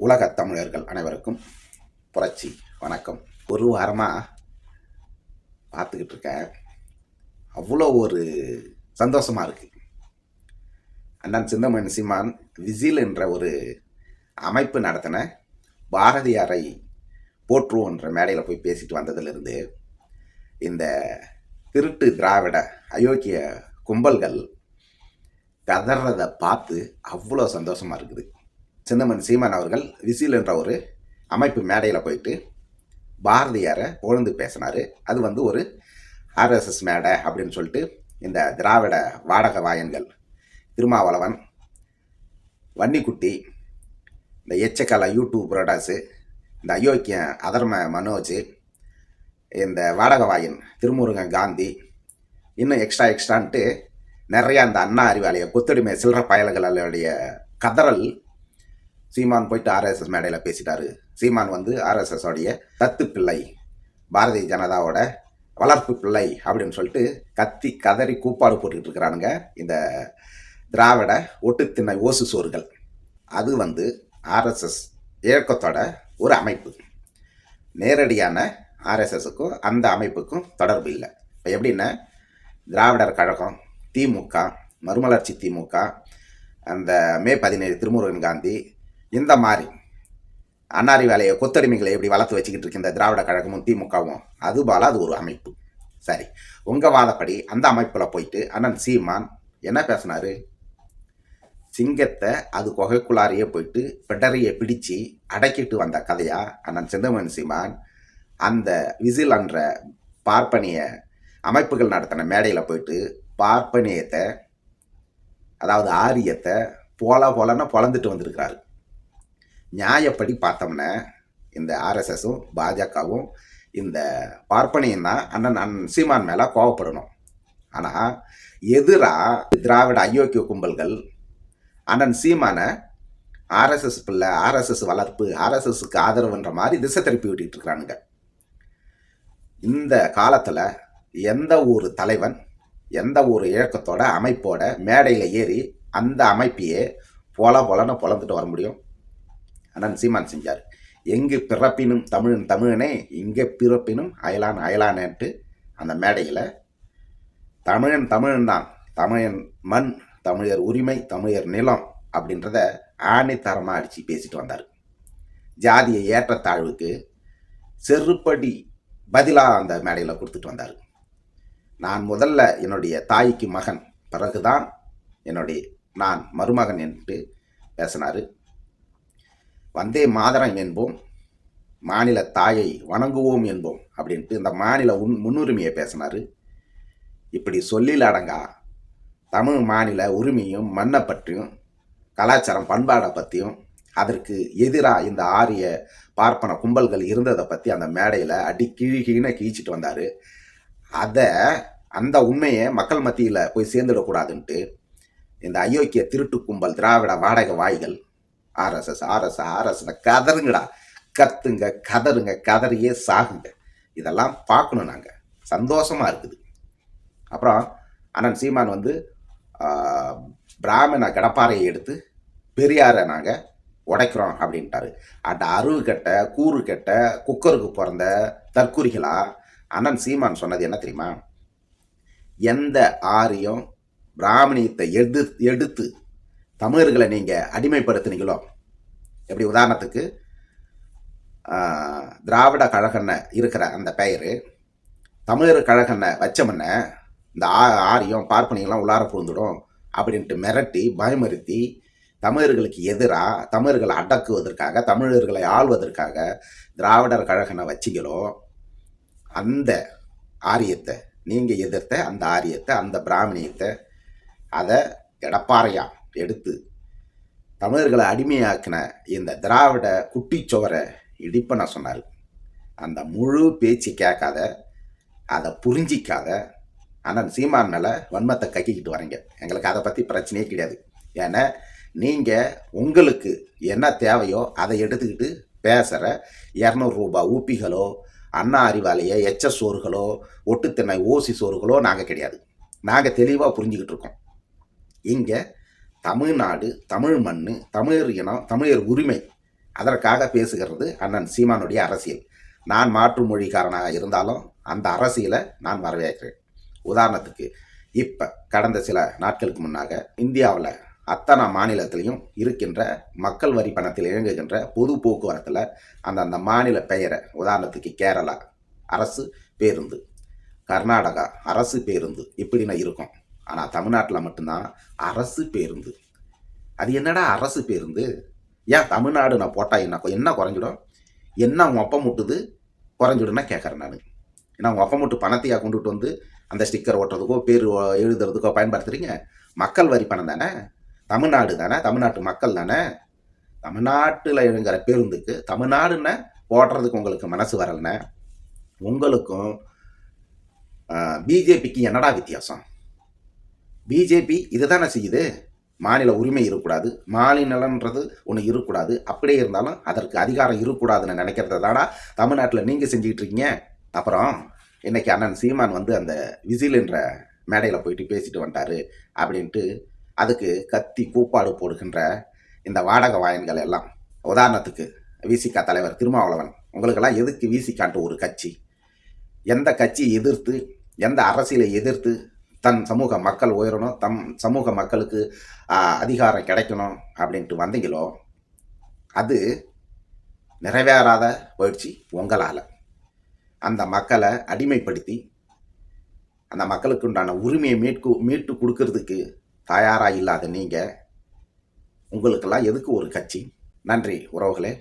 உலகத் தமிழர்கள் அனைவருக்கும் புரட்சி வணக்கம். ஒரு வாரமாக பார்த்துக்கிட்டு இருக்கேன். அவ்வளோ ஒரு சந்தோஷமாக இருக்குது. அண்ணன் சிந்தமணி சீமான் விசில் என்ற ஒரு அமைப்பு நடத்தின பாரதியாரை போற்றுவோம் என்ற மேடையில் போய் பேசிட்டு வந்ததிலிருந்து இந்த திருட்டு திராவிட அயோக்கிய கும்பல்கள் கதறதை பார்த்து அவ்வளோ சந்தோஷமாக இருக்குது. சிந்தமணி சீமான் அவர்கள் விசில் என்ற ஒரு அமைப்பு மேடையில் போயிட்டு பாரதியாரை புகழ்ந்து பேசினார். அது ஒரு ஆர்எஸ்எஸ் மேடை அப்படின்னு சொல்லிட்டு இந்த திராவிட வாடக வாயன்கள் திருமாவளவன், வன்னிக்குட்டி, இந்த எச்சக்கலை யூடியூப் புரோடாஸு, இந்த அயோக்கிய அதர்ம மனோஜ், இந்த வாடக வாயன் திருமுருகன் காந்தி, இன்னும் எக்ஸ்ட்ரான்ட்டு நிறையா அந்த அண்ணா அறிவாலய கொத்தடிமை சில்லற பயல்களுடைய கதறல். சீமான் போயிட்டு ஆர்எஸ்எஸ் மேடையில் பேசிட்டாரு. சீமான் ஆர்எஸ்எஸ் உடைய தத்து பிள்ளை, பாரதிய ஜனதாவோட வளர்ப்பு பிள்ளை அப்படின்னு சொல்லிட்டு கத்தி கதறி கூப்பாடு போட்டுக்கிட்டு இருக்கிறானுங்க இந்த திராவிட ஒட்டு திண்ணை ஓசு சோறுகள். அது ஆர்எஸ்எஸ் இயக்கத்தோட ஒரு அமைப்பு. நேரடியான ஆர்எஸ்எஸுக்கும் அந்த அமைப்புக்கும் தொடர்பு இல்லை. இப்போ எப்படின்னா, திராவிடர் கழகம், திமுக, மறுமலர்ச்சி திமுக, அந்த மே 17 திருமுருகன் காந்தி, இந்த மாதிரி அன்னாரி வேலையை கொத்தடிமைகளை எப்படி வளர்த்து வச்சுக்கிட்டு இருக்கு இந்த திராவிட கழகமும் திமுகவும், அதுபோல அது ஒரு அமைப்பு. சரி, உங்கள் வாதப்படி அந்த அமைப்பில் போயிட்டு அண்ணன் சீமான் என்ன பேசினாரு? சிங்கத்தை அது குகைக்குள்ளாரையே போயிட்டு பெடரையை பிடிச்சு அடக்கிட்டு வந்த கதையா அண்ணன் சிந்தமணி சீமான் அந்த விசில் என்ற பார்ப்பனிய அமைப்புகள் நடத்தின மேடையில் போயிட்டு பார்ப்பனியத்தை, அதாவது ஆரியத்தை போலன்னு பொழந்துட்டு வந்திருக்கிறாரு. நியாயப்படி பார்த்தோம்னா இந்த ஆர்எஸ்எஸும் பாஜகவும் இந்த பார்ப்பனியம் தான் அண்ணன் சீமான் மேலே கோவப்படணும். ஆனால் எதிராக திராவிட அயோக்கிய கும்பல்கள் அண்ணன் சீமானை ஆர்எஸ்எஸ் பிள்ளை, ஆர்எஸ்எஸ் வளர்ப்பு, ஆர்எஸ்எஸ்க்கு ஆதரவுன்ற மாதிரி திசை திருப்பி விட்டுட்டு இருக்கிறானுங்க. இந்த காலத்தில் எந்த ஒரு தலைவன் எந்த ஒரு இயக்கத்தோட அமைப்போட மேடையில் ஏறி அந்த அமைப்பையே பொலன்னு பொழந்துட்டு வர முடியும்? அண்ணன் சீமான் செஞ்சார். எங்கு பிறப்பினும் தமிழனே, இங்கே பிறப்பினும் அயலானேன்ட்டு அந்த மேடையில் தமிழன் தான், தமிழன் மண், தமிழர் உரிமை, தமிழர் நிலம் அப்படின்றத ஆணித்தரமாக அடித்து பேசிட்டு வந்தார். ஜாதிய ஏற்றத்தாழ்வுக்கு செருப்படி பதிலாக அந்த மேடையில் கொடுத்துட்டு வந்தார். நான் முதல்ல என்னுடைய தாய்க்கு மகன், பிறகுதான் நான் மருமகன் என்று பேசினார். வந்தே மாதரம் என்போம், மாநில தாயை வணங்குவோம் என்போம் அப்படின்ட்டு இந்த மாநில முன்னுரிமையை பேசினார். இப்படி சொல்லில் அடங்கா தமிழ் மாநில உரிமையும் மண்ணை பற்றியும் கலாச்சாரம் பண்பாடை பற்றியும் அதற்கு எதிராக இந்த ஆரிய பார்ப்பன கும்பல்கள் இருந்ததை பற்றி அந்த மேடையில் அடி கிழிகின்னு கிழிச்சிட்டு வந்தார். அந்த உண்மையை மக்கள் மத்தியில் போய் சேர்ந்துடக்கூடாதுன்ட்டு இந்த அயோக்கிய திருட்டு கும்பல் திராவிட வாடகை வாய்கள் ஆர்எஸ்எஸ் கதறுங்கடா, கத்துங்க, கதறுங்க, கதறியே சாகுங்க. இதெல்லாம் பார்க்கணும். நாங்கள் சந்தோஷமாக இருக்குது. அப்புறம் அண்ணன் சீமான் பிராமண கடப்பாறையை எடுத்து பெரியாரை நாங்கள் உடைக்கிறோம் அப்படின்ட்டாரு. அந்த அருவு கட்ட கூறு கட்ட குக்கருக்கு பிறந்த தற்குறிகளா அண்ணன் சீமான் சொன்னது என்ன தெரியுமா? எந்த ஆரியம் பிராமணியத்தை எடுத்து தமிழர்களை நீங்கள் அடிமைப்படுத்தினீங்களோ, எப்படி உதாரணத்துக்கு திராவிட கழகன்னு இருக்கிற அந்த பெயர் தமிழர் கழகன்னு வச்சமுன்ன இந்த ஆரியம் பார்ப்பனியெல்லாம் உள்ளார புகுந்துடும் அப்படின்ட்டு மிரட்டி பயமுறுத்தி தமிழர்களுக்கு எதிராக தமிழர்களை அடக்குவதற்காக, தமிழர்களை ஆள்வதற்காக திராவிடர் கழகனை வச்சிங்களோ, அந்த ஆரியத்தை நீங்கள் எதிர்த்த அந்த ஆரியத்தை, அந்த பிராமணியத்தை, அதை எடப்பாறையா எடுத்து தமிழர்களை அடிமையாக்கின இந்த திராவிட குட்டிச்சோரை இடிப்பன சொன்னார். அந்த முழு பேச்சு கேட்காத, அதை புரிஞ்சிக்காத அண்ணன் சீமான் மேலே வன்மத்தை கக்கிக்கிட்டு வரீங்க. எங்களுக்கு அதை பற்றி பிரச்சனையே கிடையாது. ஏன்னா நீங்கள் உங்களுக்கு என்ன தேவையோ அதை எடுத்துக்கிட்டு பேசுகிற 200 ரூபாய் ஊப்பிகளோ, அண்ணா அறிவாலய எச்ச சோறுகளோ, ஒட்டுத்திண்ணை ஓசி சோறுகளோ நாங்கள் கிடையாது. நாங்கள் தெளிவாக புரிஞ்சுக்கிட்டு இருக்கோம். இங்கே தமிழ்நாடு, தமிழ் மண், தமிழர் இனம், தமிழர் உரிமை அதற்காக பேசுகிறது அண்ணன் சீமானுடைய அரசியல். நான் மாற்று மொழிக்காரனாக இருந்தாலும் அந்த அரசியலை நான் வரவேற்கிறேன். உதாரணத்துக்கு இப்போ கடந்த சில நாட்களுக்கு முன்னாக இந்தியாவில் அத்தனை மாநிலத்திலையும் இருக்கின்ற மக்கள் வரி பணத்தில் இயங்குகின்ற பொது போக்குவரத்தில் அந்தந்த மாநில பெயரை, உதாரணத்துக்கு கேரளா அரசு பேருந்து, கர்நாடகா அரசு பேருந்து இப்படின்னு இருக்கும். ஆனால் தமிழ்நாட்டில் மட்டும்தான் அரசு பேருந்து. அது என்னடா அரசு பேருந்து? ஏன் தமிழ்நாடு நான் போட்டால் என்ன குறைஞ்சிடும்? என்ன உங்கள் அப்பா முட்டுது குறைஞ்சிடும்னா கேட்குறேன் நான். ஏன்னா உங்கள் அப்பா முட்டு பணத்தையாக கொண்டுட்டு வந்து அந்த ஸ்டிக்கர் ஓட்டுறதுக்கோ பேர் எழுதுறதுக்கோ பயன்படுத்துகிறீங்க? மக்கள் வரி பணம் தானே, தமிழ்நாடு தானே, தமிழ்நாட்டு மக்கள் தானே. தமிழ்நாட்டில் எழுங்கிற பேருந்துக்கு தமிழ்நாடுன்னு போடுறதுக்கு உங்களுக்கு மனசு வரலன்னா உங்களுக்கும் பிஜேபிக்கு என்னடா வித்தியாசம்? பிஜேபி இதுதானே செய்யுது. மாநில உரிமை இருக்கக்கூடாது, மாநிலன்றது ஒன்று இருக்கக்கூடாது. அப்படியே இருந்தாலும் அதற்கு அதிகாரம் இருக்கக்கூடாதுன்னு நினைக்கிறத தானா தமிழ்நாட்டில் நீங்கள் செஞ்சுக்கிட்டு இருக்கீங்க. அப்புறம் இன்னைக்கு அண்ணன் சீமான் வந்து அந்த விசில் என்ற மேடையில் போயிட்டு பேசிட்டு வந்துட்டாரு அப்படின்ட்டு அதுக்கு கத்தி கூப்பாடு போடுகின்ற இந்த வாடக வாயன்கள் எல்லாம், உதாரணத்துக்கு விசிகா தலைவர் திருமாவளவன், உங்களுக்கெல்லாம் எதுக்கு விசிகான்ட்டு ஒரு கட்சி? எந்த கட்சியை எதிர்த்து, எந்த அரசியலை எதிர்த்து தன் சமூக மக்கள் உயரணும், தம் சமூக மக்களுக்கு அதிகாரம் கிடைக்கணும் அப்படின்ட்டு வந்தீங்களோ அது நிறைவேறாத போயிடுச்சு உங்களால். அந்த மக்களை அடிமைப்படுத்தி அந்த மக்களுக்கு உண்டான உரிமையை மீட்டு கொடுக்கறதுக்கு தயாராக இல்லாத நீங்கள், உங்களுக்கெல்லாம் எதுக்கு ஒரு கட்சி? நன்றி உறவுகளே.